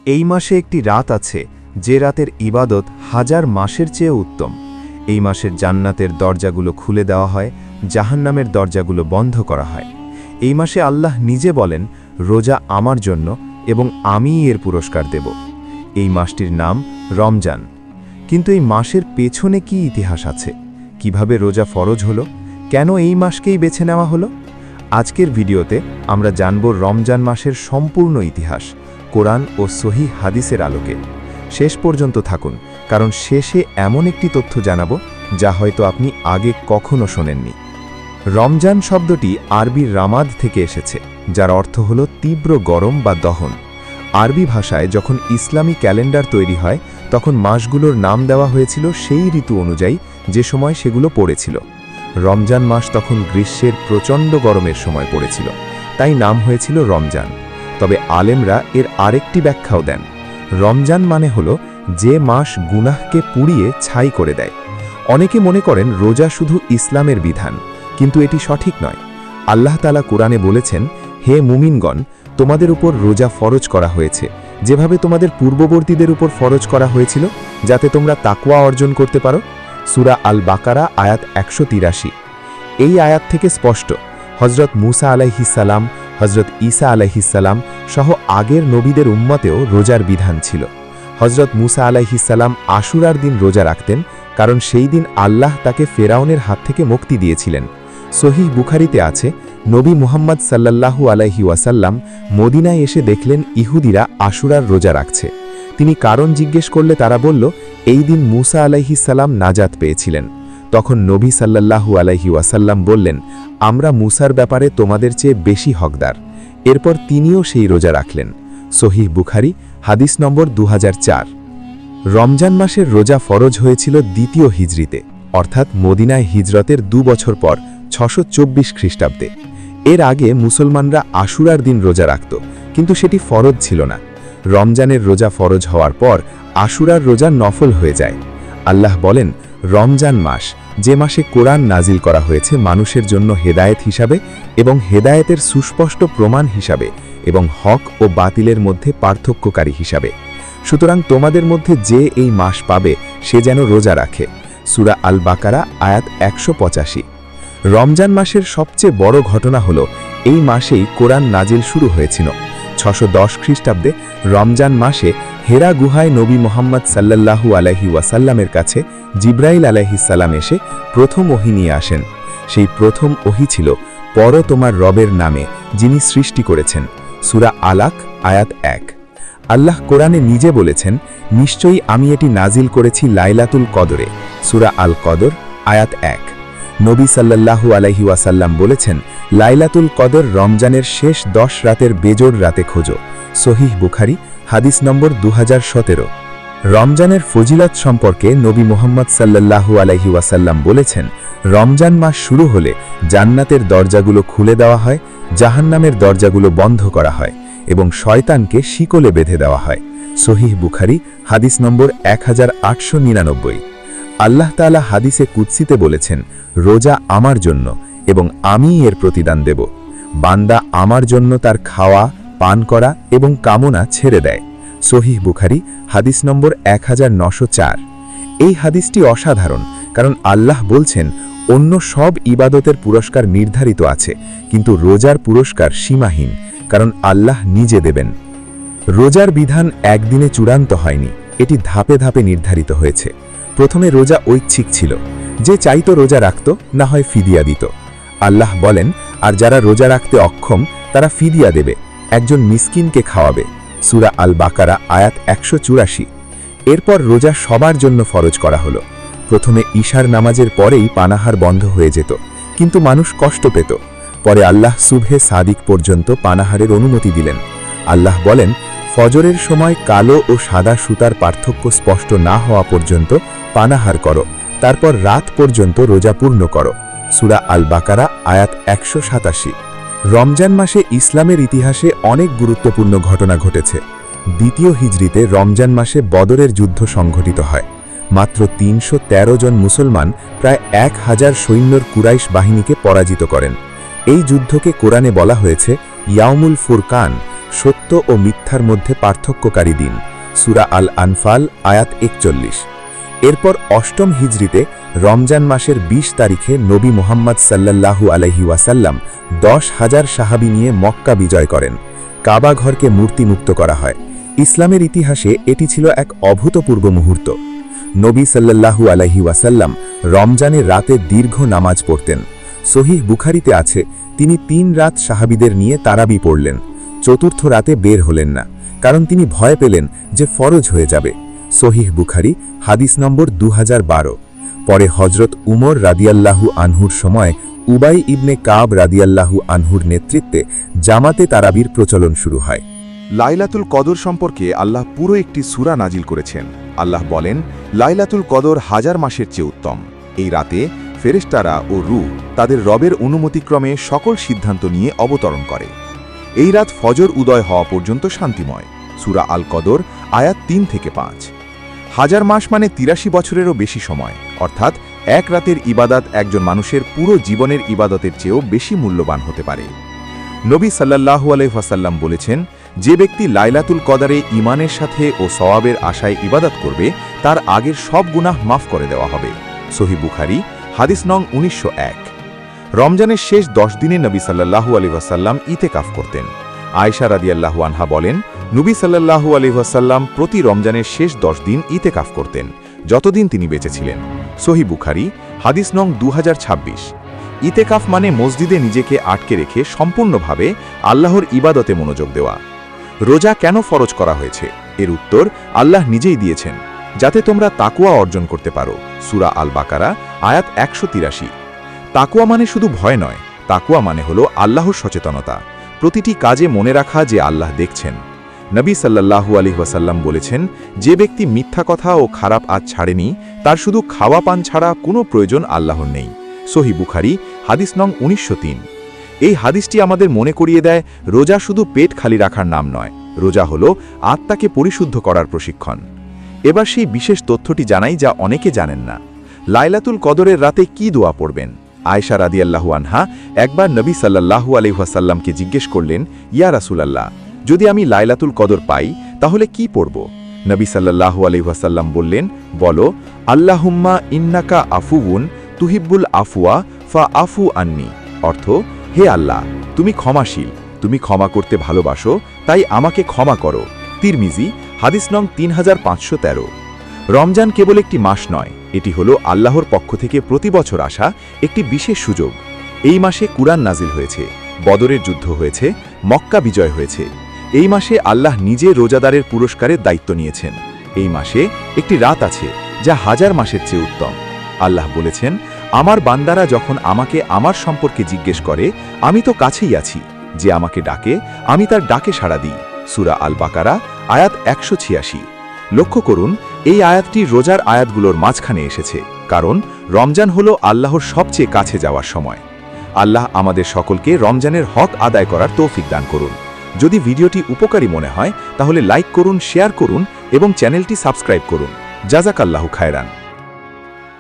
এই মাসে একটি রাত আছে যে রাতের ইবাদত হাজার মাসের চেয়ে উত্তম। এই মাসের জান্নাতের দরজাগুলো খুলে দেওয়া হয়, জাহান্নামের দরজাগুলো বন্ধ করা হয়। এই মাসে আল্লাহ নিজে বলেন, রোজা আমার জন্য এবং আমিই এর পুরস্কার দেব। এই মাসটির নাম রমজান। কিন্তু এই মাসের পেছনে কি ইতিহাস আছে? কিভাবে রোজা ফরজ হলো? কেন এই মাসকেই বেছে নেওয়া হলো? আজকের ভিডিওতে আমরা জানব রমজান মাসের সম্পূর্ণ ইতিহাস, কোরআন ও সহিহ হাদিসের আলোকে। শেষ পর্যন্ত থাকুন, কারণ শেষে এমন একটি তথ্য জানাবো যা হয়তো আপনি আগে কখনো শোনেননি। রমজান শব্দটি আরবি রামাদ থেকে এসেছে, যার অর্থ হল তীব্র গরম বা দহন। আরবি ভাষায় যখন ইসলামী ক্যালেন্ডার তৈরি হয়, তখন মাসগুলোর নাম দেওয়া হয়েছিল সেই ঋতু অনুযায়ী যে সময় সেগুলো পড়েছিল। রমজান মাস তখন গ্রীষ্মের প্রচণ্ড গরমের সময় পড়েছিল, তাই নাম হয়েছিল রমজান। তবে আলেমরা এর আরেকটি ব্যাখ্যাও দেন। রমজান মানে হল যে মাস গুনাহকে পুড়িয়ে ছাই করে দেয়। অনেকে মনে করেন রোজা শুধু ইসলামের বিধান, কিন্তু এটি সঠিক নয়। আল্লাহ তাআলা কোরআনে বলেছেন, হে মুমিনগণ, তোমাদের উপর রোজা ফরজ করা হয়েছে, যেভাবে তোমাদের পূর্ববর্তীদের উপর ফরজ করা হয়েছিল, যাতে তোমরা তাকওয়া অর্জন করতে পারো। সূরা আল বাকারা আয়াত 183। এই আয়াত থেকে স্পষ্ট, হযরত মুসা আলাইহিস সালাম, হযরত ঈসা আলাইহিস সালাম সহ আগের নবীদের উম্মতেও রোজার বিধান ছিল। হযরত মুসা আলাইহিস সালাম আশুরার দিন রোজা রাখতেন, কারণ সেই দিন আল্লাহ তাকে ফেরাউনের হাত থেকে মুক্তি দিয়েছিলেন। সহিহ বুখারীতে আছে, নবী মুহাম্মদ সাল্লাল্লাহু আলাইহি ওয়াসাল্লাম মদিনায় এসে দেখলেন ইহুদিরা আশুরার রোজা রাখছে। তিনি কারণ জিজ্ঞেস করলে তারা বলল, এই দিন মুসা আলাইহিস সালাম নাজাত পেয়েছিলেন। তখন নবী সাল্লাল্লাহু আলাইহি ওয়াসাল্লাম বললেন, আমরা মুসার ব্যাপারে তোমাদের চেয়ে বেশি হকদার। এরপর তিনিও সেই রোজা রাখলেন। সহিহ বুখারী হাদিস নম্বর 2004। রমজান মাসের রোজা ফরজ হয়েছিল দ্বিতীয় হিজরিতে, অর্থাৎ মদিনায় হিজরতের 2 বছর পর 624 খ্রিস্টাব্দে। এর আগে মুসলমানরা আশুরার দিন রোজা রাখত, কিন্তু সেটি ফরজ ছিল না। রমজানের রোজা ফরজ হওয়ার পর আশুরার রোজা নফল হয়ে যায়। আল্লাহ বলেন, রমজান মাস, যে মাসে কোরআন নাজিল করা হয়েছে মানুষের জন্য হেদায়েত হিসাবে এবং হেদায়েতের সুস্পষ্ট প্রমাণ হিসাবে এবং হক ও বাতিলের মধ্যে পার্থক্যকারী হিসাবে। সুতরাং তোমাদের মধ্যে যে এই মাস পাবে সে যেন রোজা রাখে। সূরা আল বাকারা আয়াত 185। রমজান মাসের সবচেয়ে বড় ঘটনা হল, এই মাসেই কোরআন নাজিল শুরু হয়েছিল। 610 খ্রিস্টাব্দে রমজান মাসে হেরা গুহায় নবী মুহাম্মদ সাল্লাল্লাহু আলাইহি ওয়াসাল্লামের কাছে জিবরাইল আলাইহিস সালাম এসে প্রথম ওহী নিয়ে আসেন। সেই প্রথম ওহী ছিল, পড়ো তোমার রবের নামে, যিনি সৃষ্টি করেছেন। সূরা আলাক আয়াত 1। আল্লাহ কোরআনে নিজে বলেছেন, নিশ্চয়ই আমি এটি নাজিল করেছি লাইলাতুল কদরে। সূরা আল কদর আয়াত 1। নবী সাল্লাল্লাহু আলাইহি ওয়াসাল্লাম বলেছেন, লাইলাতুল কদর রমজানের শেষ 10 রাতের বেজোড় রাতে খোঁজো। সহিহ বুখারী হাদিস নম্বর 2017। রমজানের ফজিলত সম্পর্কে নবী মুহাম্মদ সাল্লাল্লাহু আলাইহি ওয়াসাল্লাম বলেছেন, রমজান মাস শুরু হলে জান্নাতের দরজাগুলো খুলে দেওয়া হয়, জাহান্নামের দরজাগুলো বন্ধ করা হয় এবং শয়তানকে শিকলে বেঁধে দেওয়া হয়। সহিহ বুখারী হাদিস নম্বর 1899। আল্লাহ তাআলা হাদিসে কুদসিতে বলেছেন, রোজা আমার জন্য এবং আমিই এর প্রতিদান দেব। বান্দা আমার জন্য তার খাওয়া, পান করা এবং কামনা ছেড়ে দেয়। সহিহ বুখারী হাদিস নম্বর 1904। এই হাদিসটি অসাধারণ, কারণ আল্লাহ বলছেন, অন্য সব ইবাদতের পুরস্কার নির্ধারিত আছে, কিন্তু রোজার পুরস্কার সীমাহীন, কারণ আল্লাহ নিজে দেবেন। রোজার বিধান একদিনে চূড়ান্ত হয়নি, এটি ধাপে ধাপে নির্ধারিত হয়েছে। প্রথমে রোজা ঐচ্ছিক ছিল, যে চাইতো রোজা রাখত, না হয় ফিদিয়া দিত। আল্লাহ বলেন, আর যারা রোজা রাখতে অক্ষম তারা ফিদিয়া দেবে, একজন মিসকিনকে খাওয়াবে। সূরা আল বাকারা আয়াত 184। এরপর রোজা সবার জন্য ফরজ করা হলো। প্রথমে ঈশার নামাজের পরেই পানাহার বন্ধ হয়ে যেত, কিন্তু মানুষ কষ্ট পেত। পরে আল্লাহ সুবহে সাদিক পর্যন্ত পানাহারের অনুমতি দিলেন। আল্লাহ বলেন, ফজরের সময় কালো ও সাদা সুতার পার্থক্য স্পষ্ট না হওয়া পর্যন্ত পানাহার করো, তারপর রাত পর্যন্ত রোজা পূর্ণ করো। সূরা আল বাকারা আয়াত 187। রমজান মাসে ইসলামের ইতিহাসে অনেক গুরুত্বপূর্ণ ঘটনা ঘটেছে। দ্বিতীয় হিজরিতে রমজান মাসে বদরের যুদ্ধ সংঘটিত হয়। মাত্র 313 জন মুসলমান প্রায় 1000 সৈন্যর কুরাইশ বাহিনীকে পরাজিত করেন। এই যুদ্ধকে কোরআনে বলা হয়েছে ইয়াউমুল ফুরকান, সত্য ও মিথ্যার মধ্যে পার্থক্যকারী দিন। সূরা আল আনফাল আয়াত 41। এরপর অষ্টম হিজরিতে রমজান মাসের ২০ তারিখে নবী মুহাম্মদ সাল্লাল্লাহু আলাইহি ওয়াসাল্লাম ১০,০০০ সাহাবী নিয়ে মক্কা বিজয় করেন। কাবা ঘরকে মূর্তিমুক্ত করা হয়। ইসলামের ইতিহাসে এটি ছিল এক অভূতপূর্ব মুহূর্ত। নবী সাল্লাল্লাহু আলাইহি ওয়াসাল্লাম রমজানের রাতে দীর্ঘ নামাজ পড়তেন। সহিহ বুখারীতে আছে, তিনি ৩ রাত সাহাবীদের নিয়ে তারাবি পড়লেন। চতুর্থ রাতে বের হলেন না, কারণ তিনি ভয় পেলেন যে ফরজ হয়ে যাবে। সহিহ বুখারী হাদিস নম্বর ২০১২। পরে হজরত উমর রাদিয়াল্লাহু আনহুর সময় উবাই ইবনে কাব রাদিয়াল্লাহু আনহুর নেতৃত্বে জামাতে তারাবির প্রচলন শুরু হয়। লাইলাতুল কদর সম্পর্কে আল্লাহ পুরো একটি সূরা নাজিল করেছেন। আল্লাহ বলেন, লাইলাতুল কদর ১০০০ মাসের চেয়ে উত্তম। এই রাতে ফেরেশতারা ও রূহ তাদের রবের অনুমতিক্রমে সকল সিদ্ধান্ত নিয়ে অবতরণ করে। এই রাত ফজর উদয় হওয়া পর্যন্ত শান্তিময়। সূরা আল কদর আয়াত ৩ থেকে ৫। ১০০০ মাস মানে ৮৩ বছরেরও বেশি সময়, অর্থাৎ এক রাতের ইবাদত একজন মানুষের পুরো জীবনের ইবাদতের চেয়েও বেশি মূল্যবান হতে পারে। নবী সাল্লাল্লাহু আলাইহি ওয়াসাল্লাম বলেছেন, যে ব্যক্তি লাইলাতুল কদরে ঈমানের সাথে ও সওয়াবের আশায় ইবাদত করবে, তার আগের সব গুনাহ মাফ করে দেওয়া হবে। সহিহ বুখারী হাদিস নং ১৯০১। রমজানের শেষ ১০ দিনে নবী সাল্লাল্লাহু আলাইহি ওয়াসাল্লাম ইতিকাফ করতেন। আয়েশা রাদিয়াল্লাহু আনহা বলেন, নবী সাল্লাল্লাহু আলাইহি ওয়াসাল্লাম প্রতি রমজানের শেষ ১০ দিন ইতিকাফ করতেন, যতদিন তিনি বেঁচে ছিলেন। সহিহ বুখারী হাদিস নং ২০২৬। ইতিকাফ মানে মসজিদে নিজেকে আটকে রেখে সম্পূর্ণভাবে আল্লাহর ইবাদতে মনোযোগ দেওয়া। রোজা কেন ফরজ করা হয়েছে? এর উত্তর আল্লাহ নিজেই দিয়েছেন, যাতে তোমরা তাকওয়া অর্জন করতে পারো। সূরা আল বাকারা আয়াত ১৮৩। তাকওয়া মানে শুধু ভয় নয়, তাকওয়া মানে হলো আল্লাহর সচেতনতা, প্রতিটি কাজে মনে রাখা যে আল্লাহ দেখছেন। নবী সাল্লাল্লাহু আলাইহি ওয়াসাল্লাম বলেছেন, যে ব্যক্তি মিথ্যা কথা ও খারাপ আজ ছাড়েনি, তার শুধু খাওয়া পান ছাড়া কোনো প্রয়োজন আল্লাহর নেই। সহিহ বুখারী হাদিস নং ১৯০৩। এই হাদিসটি আমাদের মনে করিয়ে দেয়, রোজা শুধু পেট খালি রাখার নাম নয়, রোজা হলো আত্মাকে পরিশুদ্ধ করার প্রশিক্ষণ। এবার সেই বিশেষ তথ্যটি জানাই যা অনেকে জানেন না। লাইলাতুল কদরের রাতে কি দোয়া পড়বেন? আয়েশা রাদিয়াল্লাহু আনহা একবার নবী সাল্লাল্লাহু আলাইহি ওয়াসাল্লামকে জিজ্ঞেস করলেন, ইয়া রাসূলাল্লাহ, যদি আমি লাইলাতুল কদর পাই তাহলে কি পড়ব? নবী সাল্লাল্লাহু আলাইহি ওয়াসাল্লাম বললেন, বলো, আল্লাহুম্মা ইন্নাকা আফুউন তুহিব্বুল আফওয়া ফা আফু আন্নি। অর্থ, হে আল্লাহ, তুমি ক্ষমাশীল, তুমি ক্ষমা করতে ভালোবাসো, তাই আমাকে ক্ষমা করো। তিরমিজি হাদিস নং ৩৫১৩। রমজান কেবল একটি মাস নয়, এটি হলো আল্লাহর পক্ষ থেকে প্রতি বছর আসা একটি বিশেষ সুযোগ। এই মাসে কুরআন নাজিল হয়েছে, বদরের যুদ্ধ হয়েছে, মক্কা বিজয় হয়েছে। এই মাসে আল্লাহ নিজে রোজাদারের পুরস্কারের দায়িত্ব নিয়েছেন। এই মাসে একটি রাত আছে যা ১০০০ মাসের চেয়ে উত্তম। আল্লাহ বলেছেন, আমার বান্দারা যখন আমাকে আমার সম্পর্কে জিজ্ঞেস করে, আমি তো কাছেই আছি। যে আমাকে ডাকে, আমি তার ডাকে সাড়া দিই। সূরা আল বাকারা আয়াত ১৮৬। লক্ষ্য করুন, এই আয়াতটি রোজার আয়াতগুলোর মাঝখানে এসেছে, কারণ রমজান হলো আল্লাহর সবচেয়ে কাছে যাওয়ার সময়। আল্লাহ আমাদের সকলকে রমজানের হক আদায় করার তৌফিক দান করুন। যদি ভিডিওটি উপকারী মনে হয় তাহলে লাইক করুন, শেয়ার করুন এবং চ্যানেলটি সাবস্ক্রাইব করুন। জাযাকাল্লাহু খায়রান।